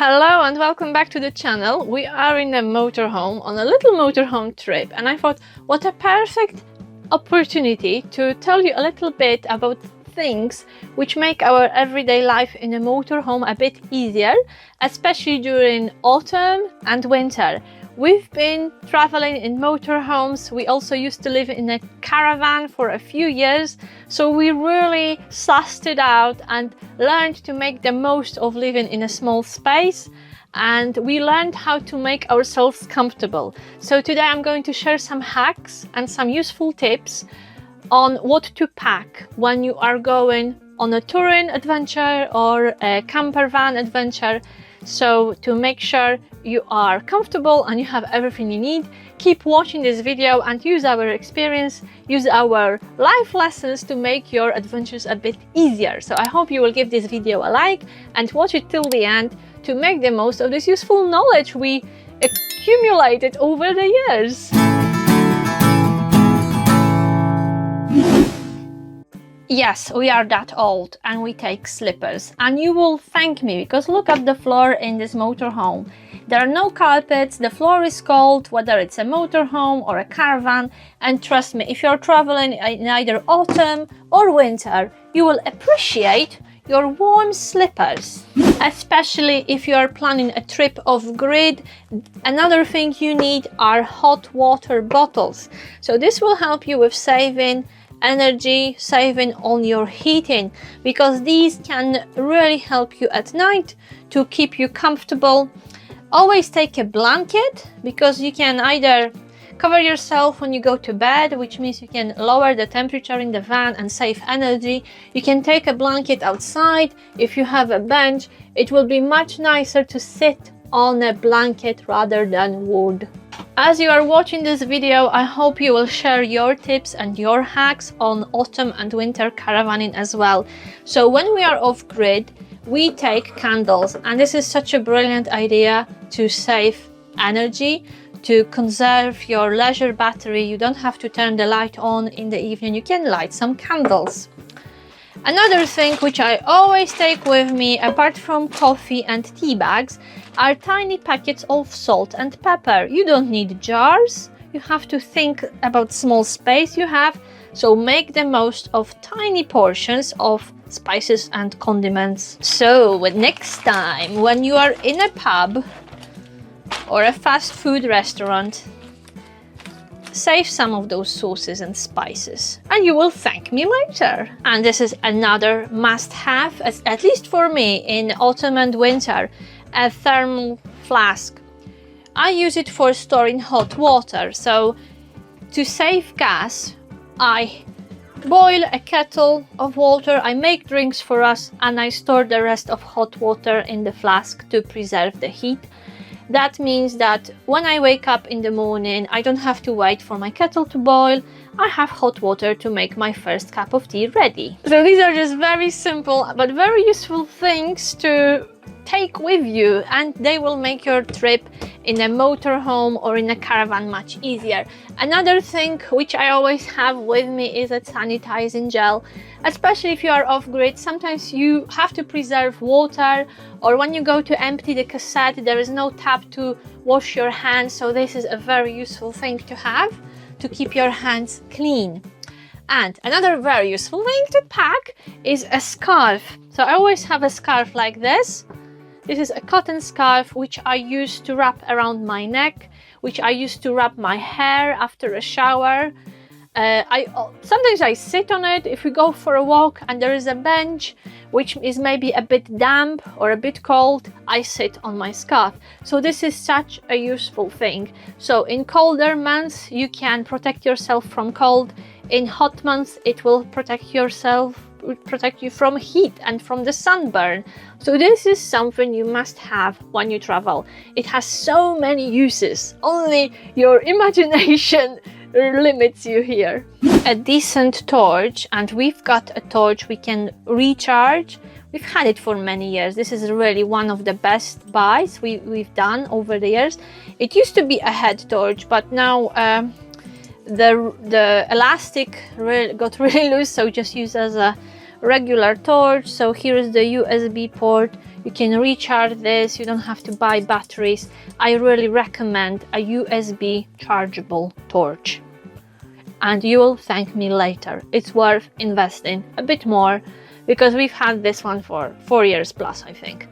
Hello and welcome back to the channel. We are in a motorhome, on a little motorhome trip, and I thought what a perfect opportunity to tell you a little bit about things which make our everyday life in a motorhome a bit easier, especially during autumn and winter. We've been traveling in motorhomes. We also used to live in a caravan for a few years, so we really sussed it out and learned to make the most of living in a small space, and we learned how to make ourselves comfortable. So today I'm going to share some hacks and some useful tips on what to pack when you are going on a touring adventure or a camper van adventure. So to make sure you are comfortable and you have everything you need, keep watching this video and use our experience, use our life lessons to make your adventures a bit easier. So I hope you will give this video a like and watch it till the end to make the most of this useful knowledge we accumulated over the years. Yes, we are that old and we take slippers, and you will thank me because look at the floor in this motorhome. There are no carpets, the floor is cold, whether it's a motorhome or a caravan, and trust me, if you're traveling in either autumn or winter, you will appreciate your warm slippers. Especially if you are planning a trip off-grid, another thing you need are hot water bottles. So this will help you with saving energy, saving on your heating, because these can really help you at night to keep you comfortable. Always take a blanket, because you can either cover yourself when you go to bed, which means you can lower the temperature in the van and save energy. You can take a blanket outside. If you have a bench, it will be much nicer to sit on a blanket rather than wood. As you are watching this video, I hope you will share your tips and your hacks on autumn and winter caravanning as well. So when we are off-grid, we take candles, and this is such a brilliant idea to save energy, to conserve your leisure battery. You don't have to turn the light on in the evening, you can light some candles. Another thing which I always take with me, apart from coffee and tea bags, are tiny packets of salt and pepper. You don't need jars, you have to think about small space you have, so make the most of tiny portions of spices and condiments. So next time when you are in a pub or a fast food restaurant, save some of those sauces and spices and you will thank me later. And this is another must-have, at least for me in autumn and winter, a thermal flask. I use it for storing hot water. So to save gas, I boil a kettle of water, I make drinks for us, and I store the rest of hot water in the flask to preserve the heat. That means that when I wake up in the morning, I don't have to wait for my kettle to boil. I have hot water to make my first cup of tea ready. So these are just very simple but very useful things to take with you, and they will make your trip in a motorhome or in a caravan much easier. Another thing which I always have with me is a sanitizing gel. Especially if you are off-grid, sometimes you have to preserve water, or when you go to empty the cassette, there is no tap to wash your hands, so this is a very useful thing to have to keep your hands clean. And another very useful thing to pack is a scarf. So I always have a scarf like this. This is a cotton scarf which I use to wrap around my neck, which I use to wrap my hair after a shower. Sometimes I sit on it if we go for a walk and there is a bench which is maybe a bit damp or a bit cold, I sit on my scarf. So this is such a useful thing. So in colder months you can protect yourself from cold. In hot months it will protect you from heat and from the sunburn. So this is something you must have when you travel. It has so many uses, only your imagination limits you here. A decent torch, and we've got a torch we can recharge. We've had it for many years. This is really one of the best buys we've done over the years. It used to be a head torch, but now the elastic got really loose, so just use as a regular torch. So here is the USB port. You can recharge this, you don't have to buy batteries. I really recommend a USB chargeable torch. And you will thank me later. It's worth investing a bit more because we've had this one for 4 years plus, I think.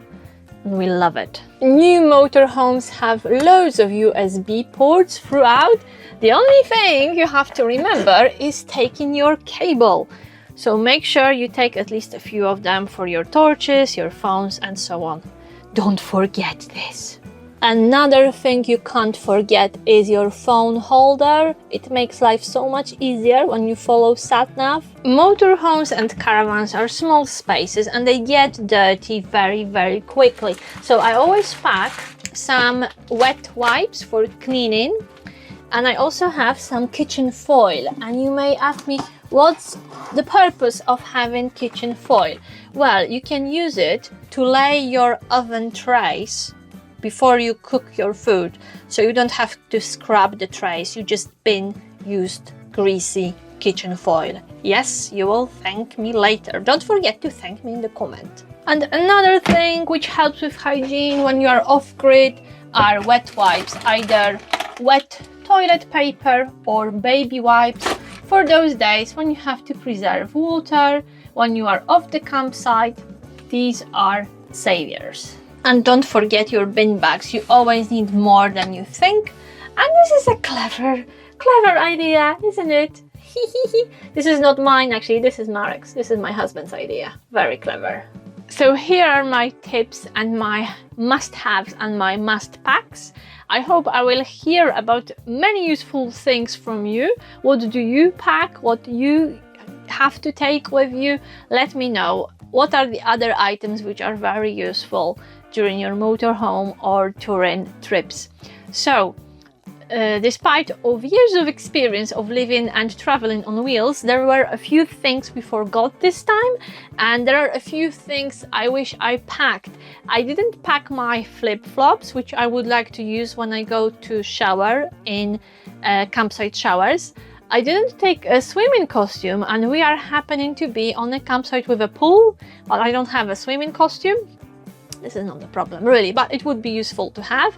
And we love it. New motorhomes have loads of USB ports throughout. The only thing you have to remember is taking your cable. So make sure you take at least a few of them for your torches, your phones, and so on. Don't forget this. Another thing you can't forget is your phone holder. It makes life so much easier when you follow sat-nav. Motorhomes and caravans are small spaces and they get dirty very, very quickly. So I always pack some wet wipes for cleaning, and I also have some kitchen foil. And you may ask me, what's the purpose of having kitchen foil? Well, you can use it to lay your oven trays before you cook your food, so you don't have to scrub the trays. You just bin used greasy kitchen foil. Yes, you will thank me later. Don't forget to thank me in the comment. And another thing which helps with hygiene when you are off-grid are wet wipes, either wet toilet paper or baby wipes for those days when you have to preserve water, when you are off the campsite. These are saviors. And don't forget your bin bags. You always need more than you think. And this is a clever idea, isn't it? This is not mine, actually. This is Marek's. This is my husband's idea. Very clever. So here are my tips and my must-haves and my must-packs. I hope I will hear about many useful things from you. What do you pack? What do you have to take with you? Let me know. What are the other items which are very useful during your motorhome or touring trips? So, despite of years of experience of living and traveling on wheels, there were a few things we forgot this time, and there are a few things I wish I packed. I didn't pack my flip-flops, which I would like to use when I go to shower in campsite showers. I didn't take a swimming costume, and we are happening to be on a campsite with a pool, but I don't have a swimming costume. This is not a problem really, but it would be useful to have.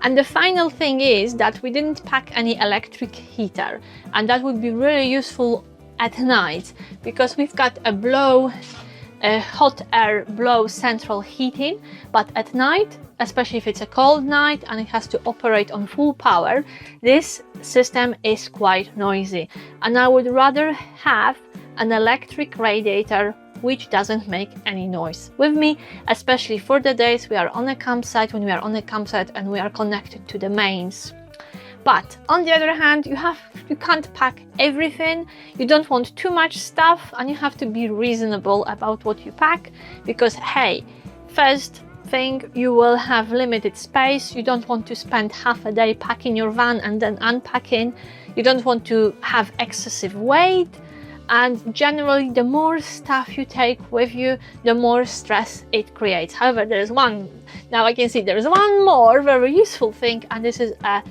And the final thing is that we didn't pack any electric heater, and that would be really useful at night because we've got a hot air blow central heating, but at night, especially if it's a cold night and it has to operate on full power, this system is quite noisy, and I would rather have an electric radiator which doesn't make any noise with me, especially for the days we are on a campsite, when we are on a campsite and we are connected to the mains. But on the other hand, you can't pack everything. You don't want too much stuff, and you have to be reasonable about what you pack because, hey, first thing, you will have limited space. You don't want to spend half a day packing your van and then unpacking. You don't want to have excessive weight. And generally, the more stuff you take with you, the more stress it creates. However, now I can see there's one more very useful thing, and this is a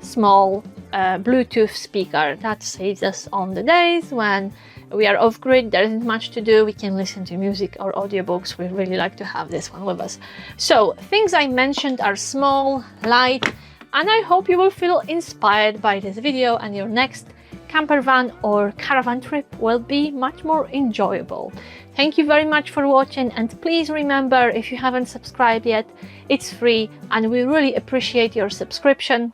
small Bluetooth speaker that saves us on the days when we are off-grid. There isn't much to do. We can listen to music or audiobooks. We really like to have this one with us. So things I mentioned are small, light, and I hope you will feel inspired by this video and your next camper van or caravan trip will be much more enjoyable. Thank you very much for watching, and please remember, if you haven't subscribed yet, it's free and we really appreciate your subscription.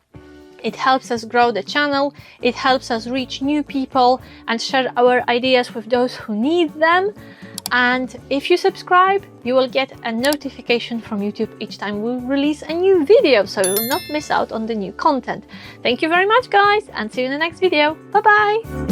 It helps us grow the channel, it helps us reach new people and share our ideas with those who need them. And if you subscribe, you will get a notification from YouTube each time we release a new video, so you will not miss out on the new content. Thank you very much, guys, and see you in the next video. Bye bye!